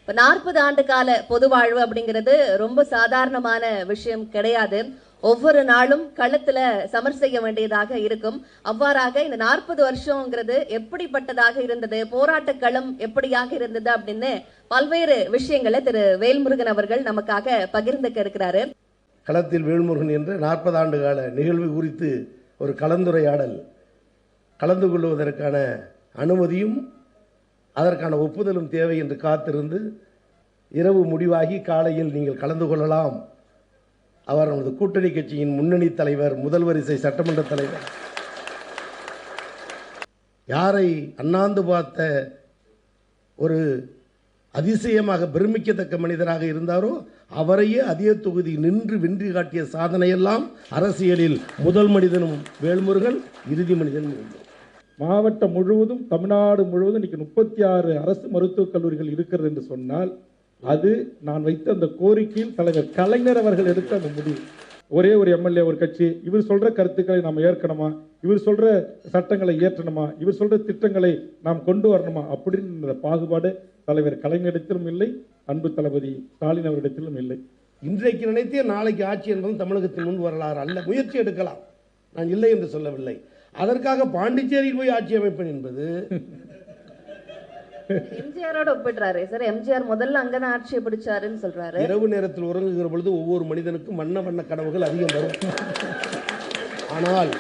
இப்போ 40 ஆண்டு கால பொது வாழ்வு அப்படிங்கிறது ரொம்ப சாதாரணமான விஷயம் கிடையாது. ஒவ்வொரு நாளும் களத்துல சமர் செய்ய வேண்டியதாக இருக்கும். அவ்வாறாக இந்த 40 வருஷங்கிறது எப்படிப்பட்டதாக இருந்தது, போராட்ட களம் எப்படியாக இருந்தது அப்படின்னு பல்வேறு விஷயங்களை திரு வேல்முருகன் அவர்கள் நமக்காக பகிர்ந்துக்க இருக்கிறாரு. களத்தில் வேல்முருகன் என்ற 40 ஆண்டு கால நிகழ்வு குறித்து ஒரு கலந்துரையாடல், கலந்து கொள்வதற்கான அனுமதியும் அதற்கான ஒப்புதலும் தேவை என்று காத்திருந்து இரவு முடிவாகி காலையில் நீங்கள் கலந்து கொள்ளலாம். அவர் நமது கூட்டணி கட்சியின் முன்னணி தலைவர், முதல் வரிசை சட்டமன்ற தலைவர், யாரை அண்ணாந்து பார்த்த ஒரு அதிசயமாக பிரமிக்கத்தக்க மனிதராக இருந்தாரோ அவரையே அதே தொகுதி நின்று வென்றி காட்டிய சாதனையெல்லாம் அரசியலில் முதல் மனிதனும் வேல்முருகன், இறுதி மனிதனும் உண்டு. மாவட்டம் முழுவதும், தமிழ்நாடு முழுவதும் இன்னைக்கு 36 அரசு மருத்துவக் கல்லூரிகள் இருக்கிறது என்று சொன்னால் அது நான் வைத்த அந்த கோரிக்கையில் தலைவர் கலைஞர் அவர்கள் எடுத்த அந்த முடிவு. ஒரே ஒரு எம்எல்ஏ ஒரு கட்சி இவர் சொல்ற கருத்துக்களை நாம் ஏற்கணுமா, இவர் சொல்ற சட்டங்களை ஏற்றணுமா, இவர் சொல்ற திட்டங்களை நாம் கொண்டு வரணுமா அப்படின்ற பாகுபாடு தலைவர் கலைஞரிடத்திலும் இல்லை, அன்பு தளபதி ஸ்டாலின் அவரிடத்திலும் இல்லை. இன்றைக்கு நினைத்தே நாளைக்கு ஆட்சி என்பதும் தமிழகத்தின் முன் வரலாறு அல்ல. முயற்சி எடுக்கலாம், நான் இல்லை என்று சொல்லவில்லை. அதற்காக பாண்டிச்சேரியில் போய் ஆட்சி அமைப்பேன் என்பது எம்ஜிஆரோட ஒப்பிடுறாரு சார். எம்ஜிஆர் முதல்ல அங்கதான் ஆட்சியை பிடிச்சாருன்னு சொல்றாரு. இரவு நேரத்தில் உறங்குகிற பொழுது ஒவ்வொரு மனிதனுக்கும் வண்ண வண்ண கனவுகள் அதிகம் வரும். ஆனால்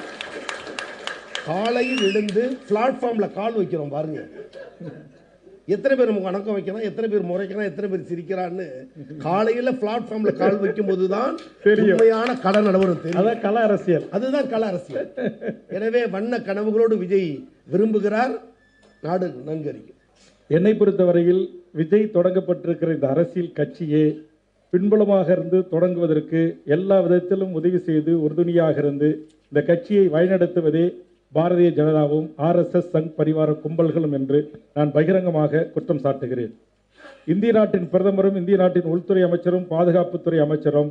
காலையில் எழுந்து பிளாட்ஃபார்ம்ல கால் வைக்கிறோம் பாருங்க, எத்தனை பேர் நமக்கு வணக்கம் வைக்கிறான், எத்தனை பேர் முறைக்கிறான், எத்தனை பேர் சிரிக்கிறான்னு காலையில பிளாட்ஃபார்ம்ல கால் வைக்கும் போதுதான் உண்மையான கள நிலவரம் தெரியும். கள அரசியல், அதுதான் கள அரசியல். எனவே வண்ண கனவுகளோடு விஜய் விரும்புகிறார், நாடு நன்கறியும். என்னை பொறுத்தவரையில் விஜய் தொடங்கப்பட்டிருக்கிற இந்த அரசியல் கட்சியே பின்புலமாக இருந்து தொடங்குவதற்கு எல்லா விதத்திலும் உதவி செய்து உறுதுணையாக இருந்து இந்த கட்சியை வழிநடத்துவதே பாரதிய ஜனதாவும் RSS சங் பரிவார கும்பல்களும் என்று நான் பகிரங்கமாக குற்றம் சாட்டுகிறேன். இந்திய நாட்டின் பிரதமரும், இந்திய நாட்டின் உள்துறை அமைச்சரும், பாதுகாப்புத்துறை அமைச்சரும்,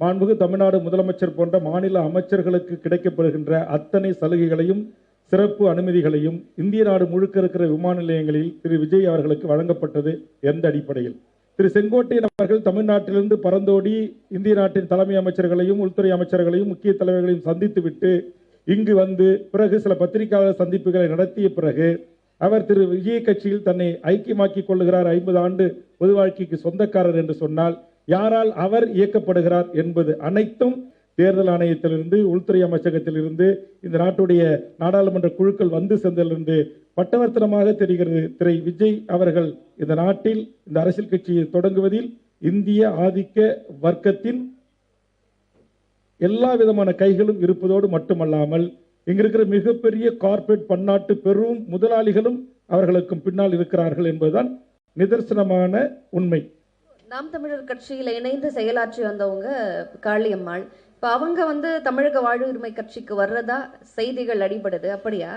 மாண்புமிகு தமிழ்நாடு முதலமைச்சர் போன்ற மாநில அமைச்சர்களுக்கு கிடைக்கப்படுகின்ற அத்தனை சலுகைகளையும் சிறப்பு அனுமதிகளையும் இந்திய நாடு முழுக்க இருக்கிற விமான நிலையங்களில் திரு விஜய் அவர்களுக்கு வழங்கப்பட்டது எந்த அடிப்படையில்? திரு செங்கோட்டையன் அவர்கள் தமிழ்நாட்டிலிருந்து பறந்தோடி இந்திய நாட்டின் தலைமை அமைச்சர்களையும் உள்துறை அமைச்சர்களையும் முக்கிய தலைவர்களையும் சந்தித்துவிட்டு இங்கு வந்து பிறகு சில பத்திரிகையாளர் சந்திப்புகளை நடத்திய பிறகு அவர் திரு விஜய் கட்சியில் தன்னை ஐக்கியமாக்கிக் கொள்ளுகிறார், 50 ஆண்டு பொது வாழ்க்கைக்கு சொந்தக்காரர் என்று சொன்னால் யாரால் அவர் இயக்கப்படுகிறார் என்பது அனைத்தும் தேர்தல் ஆணையத்திலிருந்து, உள்துறை அமைச்சகத்திலிருந்து, இந்த நாட்டுடைய நாடாளுமன்ற குழுக்கள் வந்து சென்றதிலிருந்து பட்டவர்த்தனமாக தெரிகிறது. திரு விஜய் அவர்கள் இந்த நாட்டில் இந்த அரசியல் கட்சியை தொடங்குவதில் இந்திய ஆதிக்க வர்க்கத்தின் எல்லா விதமான கைகளும் இருப்பதோடு மட்டுமல்லாமல் இங்க இருக்கிற மிகப்பெரிய கார்ப்பரேட் பன்னாட்டு பெரும் முதலாளிகளும் அவர்களுக்கும் பின்னால் இருக்கிறார்கள் என்பதுதான் நிதர்சனமான உண்மை. நாம் தமிழர் கட்சியில இணைந்து செயலாற்றி வந்தவங்க காளியம்மாள், இப்ப அவங்க தமிழக வாழ்வுரிமை கட்சிக்கு வர்றதா செய்திகள் அடிபடுது, அப்படியா?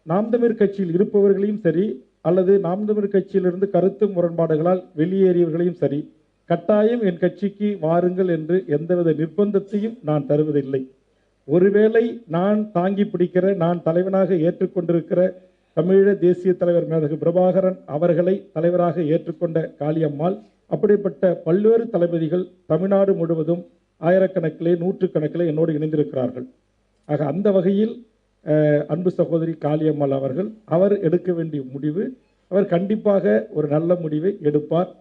நாம் தமிழர் கட்சியில் இருப்பவர்களையும் சரி அல்லது நாம் தமிழர் கட்சியிலிருந்து கருத்து முரண்பாடுகளால் வெளியேறியவர்களையும் சரி கட்டாயம் என் கட்சிக்கு வாருங்கள் என்று எந்தவித நிர்பந்தத்தையும் நான் தருவதில்லை. ஒருவேளை நான் தாங்கி பிடிக்கிற, நான் தலைவனாக ஏற்றுக்கொண்டிருக்கிற தமிழீழ தேசிய தலைவர் மேதகு பிரபாகரன் அவர்களை தலைவராக ஏற்றுக்கொண்ட காளியம்மாள், அப்படிப்பட்ட பல்வேறு தளபதிகள் தமிழ்நாடு முழுவதும் ஆயிரக்கணக்கிலே நூற்றுக்கணக்கிலே என்னோடு இணைந்திருக்கிறார்கள். ஆக அந்த வகையில் அன்பு சகோதரி காளியம்மாள் அவர்கள் அவர் எடுக்க வேண்டிய முடிவு, அவர் கண்டிப்பாக ஒரு நல்ல முடிவை எடுப்பார்.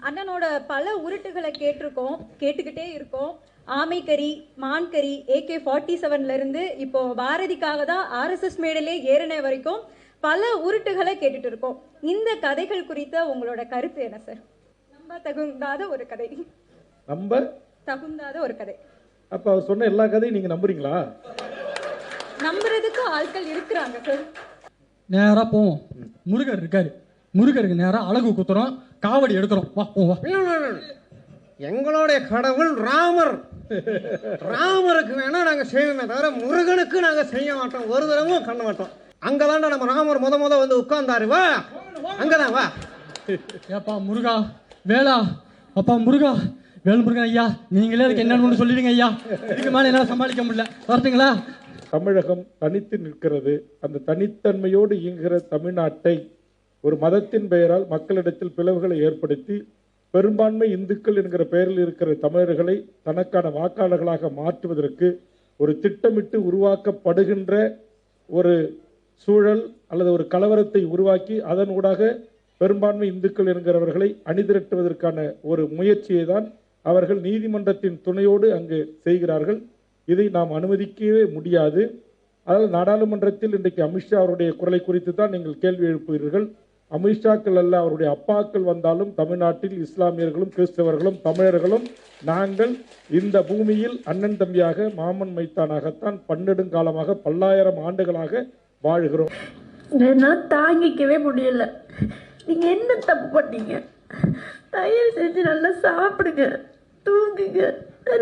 அண்ணனோட பல உருட்டுகளை கேட்டுக்கிட்டே இருக்கோம். ஆமைக்கறி, மான்கறி, AK-47 இருந்து இப்போ பாரதிக்காக தான் RSS மேடலே ஏறின வரைக்கும் பல உருட்டுகளை கேட்டுட்டு இருக்கோம். இந்த கதைகள் குறித்த உங்களோட கருத்து என்ன சார்? நம்ப தகுந்தாத ஒரு கதை. தகுந்தாத ஒரு கதை. அப்ப அவர் சொன்ன எல்லா கதையும் நீங்க நம்புறீங்களா? நம்புறதுக்கு ஆட்கள் இருக்கிறாங்க சார். நேரா போவோம், முருகர் இருக்காரு, முருகருக்கு நேரா அழகு குத்துறோம், காவடி எடுக்கிறோம். எங்களுடைய கடவுள் ராமர், ராமருக்கு வேணா நாங்க செய்யணுமே தவிர முருகனுக்கு நாங்க செய்ய மாட்டோம், ஒரு தடவை பண்ண மாட்டோம். அங்கதான்டா நம்ம ராமர் முத வந்து உட்கார்ந்தாரு, வா அங்கதான் வா. ஏப்பா முருகா, வேளா, அப்பா முருகா, வேல்முருகன் ஐயா, நீங்களே அதுக்கு என்னன்னு சொல்லிடுங்க ஐயா, இதுக்கு மேல என்னால சமாளிக்க முடியல, வரட்டுங்களா? தமிழகம் தனித்து நிற்கிறது. அந்த தனித்தன்மையோடு இயங்குகிற தமிழ்நாட்டை ஒரு மதத்தின் பெயரால் மக்களிடத்தில் பிளவுகளை ஏற்படுத்தி பெரும்பான்மை இந்துக்கள் என்கிற பெயரில் இருக்கிற தமிழர்களை தனக்கான வாக்காளர்களாக மாற்றுவதற்கு ஒரு திட்டமிட்டு உருவாக்கப்படுகின்ற ஒரு சூழல் அல்லது ஒரு கலவரத்தை உருவாக்கி அதன் ஊடாக பெரும்பான்மை இந்துக்கள் என்கிறவர்களை அணிதிரட்டுவதற்கான ஒரு முயற்சியை தான் அவர்கள் நீதிமன்றத்தின் துணையோடு அங்கு செய்கிறார்கள். இதை நாம் அனுமதிக்கவே முடியாது. அதாவது நாடாளுமன்றத்தில் இன்றைக்கு அமித்ஷா அவருடைய குரலை குறித்து தான் நீங்கள் கேள்வி எழுப்புகிறீர்கள். அமித்ஷாக்கள் அல்ல, அவருடைய அப்பாக்கள் வந்தாலும் தமிழ்நாட்டில் இஸ்லாமியர்களும் கிறிஸ்தவர்களும் தமிழர்களும் நாங்கள் இந்த பூமியில் அண்ணன் தம்பியாக மாமன் மைத்தானாகத்தான் பன்னெடுங்காலமாக பல்லாயிரம் ஆண்டுகளாக வாழ்கிறோம். நான் தாங்கிக்கவே முடியல. நீங்க என்ன தப்பு பண்ணீங்க? தயவு செஞ்சு நல்லா சாப்பிடுங்க, தூங்குங்க,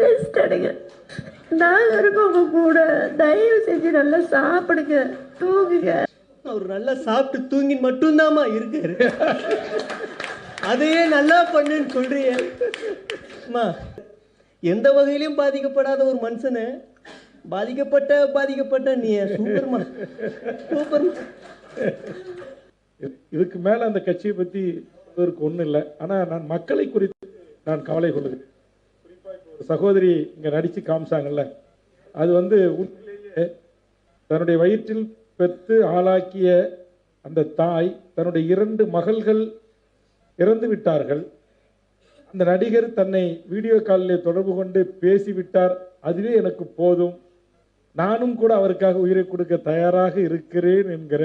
ரெஸ்ட் எடுங்க. நான் இருக்கோம் உங்க கூட. தயவு செஞ்சு நல்லா சாப்பிடுங்க, தூங்குங்க. அவர் நல்லா சாப்பிட்டு தூங்கி மட்டும்தாம்மா இருக்காரு. அதையே நல்லா பண்ணுன்னு சொல்றியம்மா. எந்த வகையிலையும் பாதிக்கப்படாத ஒரு மனுஷனை பாதிக்கப்பட்ட நீ சூப்பர்மா, சூப்பர்மா. இதுக்கு மேல அந்த கட்சியை பத்தி ஒன்றும் இல்லை. ஆனா நான் மக்களை குறித்து நான் கவலை கொள்கிறேன். சகோதரி இங்க நடிச்சு காமிச்சாங்கல்ல, அது உண்மையிலேயே தன்னுடைய வயிற்றில் பெற்று ஆளாக்கிய அந்த தாய், தன்னுடைய 2 மகள்கள் இறந்து விட்டார்கள். அந்த நடிகர் தன்னை வீடியோ காலிலே தொடர்பு கொண்டு பேசிவிட்டார், அதுவே எனக்கு போதும், நானும் கூட அவருக்காக உயிரை கொடுக்க தயாராக இருக்கிறேன் என்கிற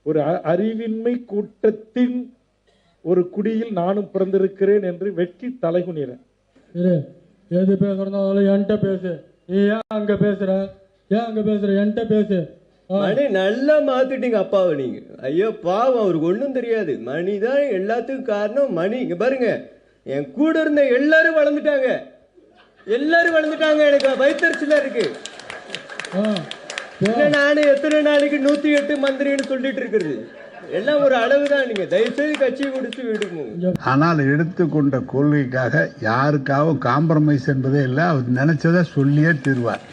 ஒரு அறிவின்மை கூட்டத்தின் ஒரு குடியில் நானும் பிறந்திருக்கிறேன் என்று வெட்கி தலைகுனிறேன். எது பேசுறதாலும் என்கிட்ட பேசு. நீ ஏன் அங்க பேசுற? என்கிட்ட பேசு. மணி நல்லா மாத்திட்டீங்க அப்பாவை நீங்க. ஐயோ பாவம், அவருக்கு ஒன்றும் தெரியாது. மணி தான் எல்லாத்துக்கும் காரணம். மணி இங்க பாருங்க, என் கூட இருந்த எல்லாரும் வளர்ந்துட்டாங்க. எனக்கு வயிற்றுல இருக்கு. நானு எத்தனை நாளைக்கு 108 மந்திரின்னு சொல்லிட்டு இருக்கிறது எல்லாம் ஒரு அளவுதான். நீங்க தயவுசெய்து கட்சியை கொடுத்து விடுங்க. ஆனால் எடுத்துக்கொண்ட கொள்கைக்காக யாருக்காகவும் காம்ப்ரமைஸ் என்பதே இல்லை. அவர் நினைச்சதை சொல்லியே தீர்வார்.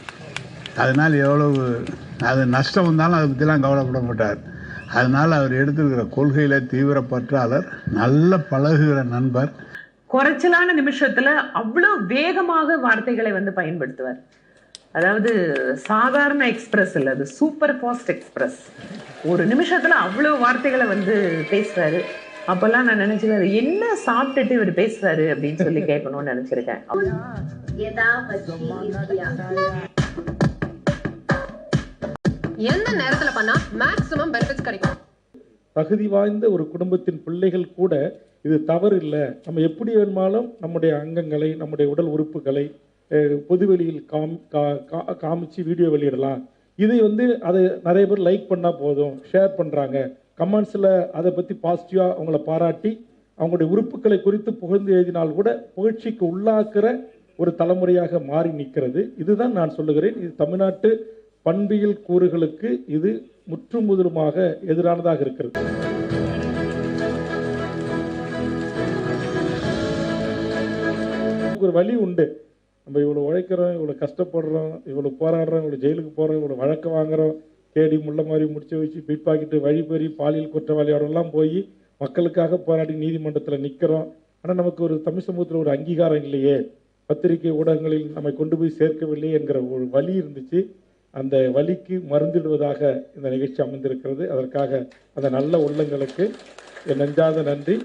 அதனால் எவ்வளவு அது நஷ்டம் வந்தாலும் அதை பற்றிலாம் கவலைப்பட மாட்டார். அதனால் அவர் எடுத்திருக்கிற கொள்கையில தீவிர பற்றாளர், நல்ல பழகுகிற நண்பர். குறைச்சலான நிமிஷத்துல அவ்வளவு வேகமாக வார்த்தைகளை பயன்படுத்துவார். அதாவது சாதாரண எக்ஸ்பிரஸ் இல்லை, அது சூப்பர் ஃபாஸ்ட் எக்ஸ்பிரஸ். ஒரு நிமிஷத்துல அவ்வளவு வார்த்தைகளை பேசுறாரு. அப்பெல்லாம் நான் நினைச்சிருக்காரு, என்ன சாப்பிட்டுட்டு இவர் பேசுறாரு அப்படின்னு சொல்லி கேட்கணும்னு நினைச்சிருக்கேன். எந்த நேரத்துல பண்ணா மேக்ஸிமம் பெனிஃபிட்ஸ் கிடைக்கும்? தகுதி வாய்ந்த ஒரு குடும்பத்தின் பிள்ளைகள் கூட இது தவறு இல்லை, நம்ம எப்படி வேணுமாலும் நம்முடைய அங்கங்களை, நம்முடைய உடல் உறுப்புகளை பொதுவெளியில் காமிச்சு வீடியோ வெளியிடலாம். இதை அதை நிறைய பேர் லைக் பண்ணால் போதும், ஷேர் பண்ணுறாங்க, கமெண்ட்ஸில் அதை பற்றி பாசிட்டிவாக அவங்கள பாராட்டி அவங்களுடைய உறுப்புகளை குறித்து புகழ்ந்து எழுதினால் கூட புகழ்ச்சிக்கு உள்ளாக்குற ஒரு தலைமுறையாக மாறி நிற்கிறது. இதுதான் நான் சொல்லுகிறேன். இது தமிழ்நாட்டு பண்பியல் கூறுகளுக்கு இது முற்றும் முழுமாக எதிரானதாக இருக்கிறது. ஒரு வழி உண்டு. நம்ம இவ்வளோ உழைக்கிறோம், இவ்வளோ கஷ்டப்படுறோம், இவ்வளோ போராடுறோம், இவ்வளோ ஜெயிலுக்கு போகிறோம், இவ்வளோ வழக்கு வாங்குறோம், கேடி முள்ள மாதிரி முடிச்சு வச்சு பிட் பாக்கெட்டு வழிபறி பாலியல் குற்றவாளியோடலாம் போய் மக்களுக்காக போராடி நீதிமன்றத்தில் நிற்கிறோம். ஆனால் நமக்கு ஒரு தமிழ் சமூகத்தில் ஒரு அங்கீகாரம் இல்லையே, பத்திரிகை ஊடகங்களில் நம்மை கொண்டு போய் சேர்க்கவில்லை என்கிற ஒரு வலி இருந்துச்சு. அந்த வலிக்கு மருந்திடுவதாக இந்த நிகழ்ச்சி அமைந்திருக்கிறது. அதற்காக அந்த நல்ல உள்ளங்களுக்கு என் நெஞ்சாத நன்றி.